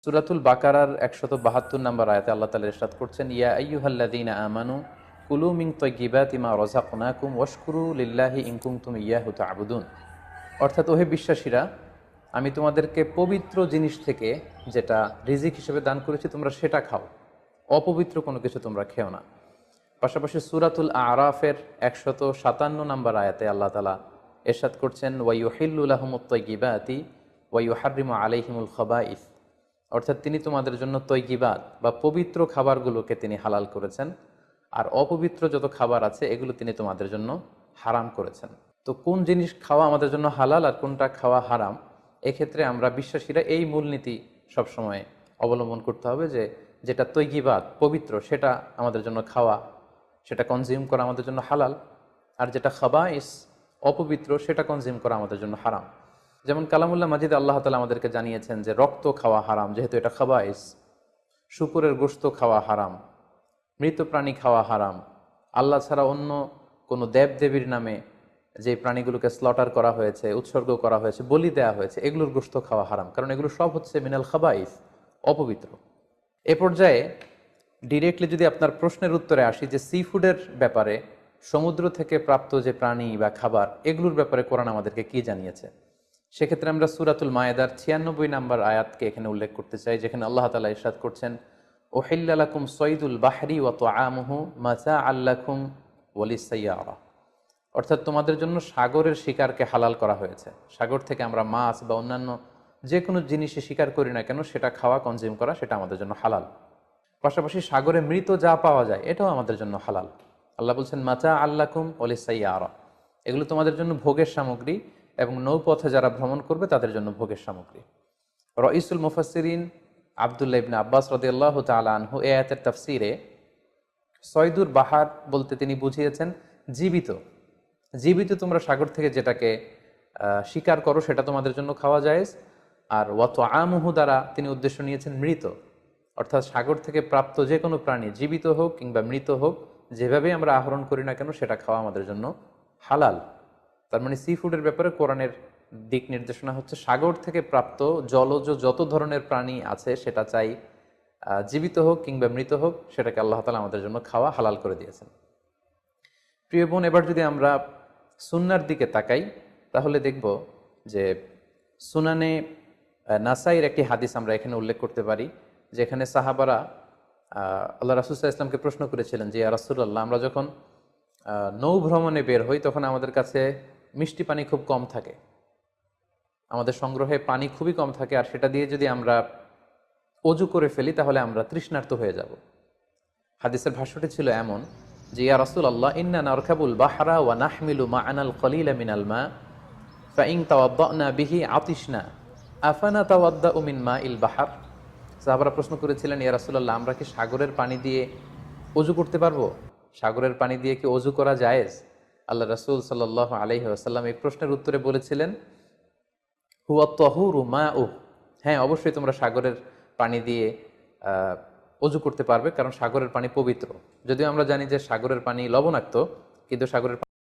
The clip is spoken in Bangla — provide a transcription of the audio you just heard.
সূরাতুল বাকারার ১৭২ নম্বর আয়াতে আল্লাহ তাআলা ইরশাদ করছেন, ইয়া আইয়ুহাল্লাযীনা আমানু কুলু মিন তাইয়্যিবাতি মা রাযাকনাকুম ওয়াশকুরু লিল্লাহি ইন কুনতুম ইয়্যাহু তা'বুদুন। অর্থাৎ ওহে বিশ্বাসীরা, আমি তোমাদেরকে পবিত্র জিনিস থেকে যেটা রিজিক হিসেবে দান করেছি তোমরা সেটা খাও, অপবিত্র কোনো কিছু তোমরা খেও না। পাশাপাশি সূরাতুল আরাফের ১৫৭ নম্বর আয়াতে আল্লাহ তাআলা ইরশাদ করছেন, ওয়া ইউহিল্লু লাহুমুত তাইয়্যিবাতি ওয়া ইউহাররিমু আলাইহিমুল খাবাইস। অর্থাৎ তিনি তোমাদের জন্য তৈয়িবাত বা পবিত্র খাবারগুলোকে তিনি হালাল করেছেন, আর অপবিত্র যত খাবার আছে এগুলো তিনি তোমাদের জন্য হারাম করেছেন। তো কোন জিনিস খাওয়া আমাদের জন্য হালাল আর কোনটা খাওয়া হারাম, এক্ষেত্রে আমরা বিশ্বাসীরা এই মূলনীতি সবসময় অবলম্বন করতে হবে যে যেটা তৈয়িবাত পবিত্র সেটা আমাদের জন্য খাওয়া, সেটা কনজিউম করা আমাদের জন্য হালাল, আর যেটা খাবাইস অপবিত্র সেটা কনজিউম করা আমাদের জন্য হারাম। যেমন কালামুল্লাহ মাজিদ আল্লাহ তাআলা আমাদেরকে জানিয়েছেন যে রক্ত খাওয়া হারাম, যেহেতু এটা খাবাইস। শূকরের গোশত খাওয়া হারাম, মৃত প্রাণী খাওয়া হারাম, আল্লাহ ছাড়া অন্য কোনো দেবদেবীর নামে যে প্রাণীগুলোকে স্লটার করা হয়েছে, উৎসর্গ করা হয়েছে, বলি দেওয়া হয়েছে, এগুলোর গোশত খাওয়া হারাম, কারণ এগুলো সব হচ্ছে মিনাল খাবাইস, অপবিত্র। এ পর্যায়ে ডিরেক্টলি যদি আপনার প্রশ্নের উত্তরে আসি যে সি ফুডের ব্যাপারে, সমুদ্র থেকে প্রাপ্ত যে প্রাণী বা খাবার এগুলোর ব্যাপারে কোরআন আমাদেরকে কি জানিয়েছে, সেক্ষেত্রে আমরা সূরাতুল মায়েদার ৯৬ নম্বর আয়াতকে এখানে উল্লেখ করতে চাই, যেখানে আল্লাহ তাআলা ইরশাদ করছেন, উহিল্লা লাকুম সয়দুল বাহরি ওয়া তুআমুহু মাতাআল লাকুম ওয়া লিস-সাইয়ারা। অর্থাৎ তোমাদের জন্য সাগরের শিকারকে হালাল করা হয়েছে। সাগর থেকে আমরা মাছ বা অন্যান্য যে কোনো জিনিসে শিকার করি না কেন সেটা খাওয়া, কনজিউম করা সেটা আমাদের জন্য হালাল। পাশাপাশি সাগরে মৃত যা পাওয়া যায় এটাও আমাদের জন্য হালাল। আল্লাহ বলছেন মাতাআল লাকুম ওয়া লিস-সাইয়ারা, এগুলো তোমাদের জন্য ভোগের সামগ্রী এবং নৌপথে যারা ভ্রমণ করবে তাদের জন্য ভোগের সামগ্রী। রাইসুল মুফাসসিরিন আব্দুল্লাহ ইবনে আব্বাস রাদিয়াল্লাহু তাআলা আনহু এই আয়াতের তাফসীরে সয়দুর বাহার বলতে তিনি বুঝিয়েছেন জীবিত। জীবিত তোমরা সাগর থেকে যেটাকে শিকার করো সেটা তোমাদের জন্য খাওয়া জায়েজ। আর ওয়া তুআমুহু দ্বারা তিনি উদ্দেশ্য নিয়েছেন মৃত, অর্থাৎ সাগর থেকে প্রাপ্ত যে কোনো প্রাণী জীবিত হোক কিংবা মৃত হোক, যেভাবেই আমরা আহরণ করি না কেন সেটা খাওয়া আমাদের জন্য হালাল। তার মানে সি ফুডের ব্যাপারে কোরআনের দিক নির্দেশনা হচ্ছে সাগর থেকে প্রাপ্ত জলজ যত ধরনের প্রাণী আছে সেটা চাই জীবিত হোক কিংবা মৃত হোক, সেটাকে আল্লাহ তাআলা আমাদের জন্য খাওয়া হালাল করে দিয়েছেন। প্রিয় বোন, এবার যদি আমরা সুন্নার দিকে তাকাই তাহলে দেখব যে সুনানে নাসাইর একটি হাদিস আমরা এখানে উল্লেখ করতে পারি, যেখানে সাহাবারা আল্লাহ রাসূল সাল্লাল্লাহু আলাইহি ওয়াসাল্লামকে প্রশ্ন করেছিলেন যে ইয়া রাসূলুল্লাহ, আমরা যখন নৌ ভ্রমণে বের হই তখন আমাদের কাছে মিষ্টি পানি খুব কম থাকে, আমাদের সংগ্রহে পানি খুবই কম থাকে, আর সেটা দিয়ে যদি আমরা অজু করে ফেলি তাহলে আমরা তৃষ্ণার্ত হয়ে যাব। হাদিসের ভাষ্যটি ছিল এমন যে ইয়া রাসূলুল্লাহ, ইন্না নারকাবুল বাহরা ওয়া নাহমিলু মা'ানাল কলিলা মিনাল মা ফাইন তাওয়াদ্দানা বিহি আতিশনা আফানা তাওয়াদ্দাউ মিন মাইল বাহর। সাহাবারা প্রশ্ন করেছিলেন, ইয়া রাসূলুল্লাহ, আমরা কি সাগরের পানি দিয়ে অজু করতে পারবো? সাগরের পানি দিয়ে কি অজু করা জায়েজ? আল্লাহ রাসূল সাল্লাল্লাহু আলাইহি ওয়াসাল্লাম এই প্রশ্নের উত্তরে বলেছিলেন, হুয়া তাহুরু মাউহ, হ্যাঁ অবশ্যই তোমরা সাগরের পানি দিয়ে অজু করতে পারবে, কারণ সাগরের পানি পবিত্র। যদিও আমরা জানি যে সাগরের পানি লবণাক্ত, কিন্তু সাগরের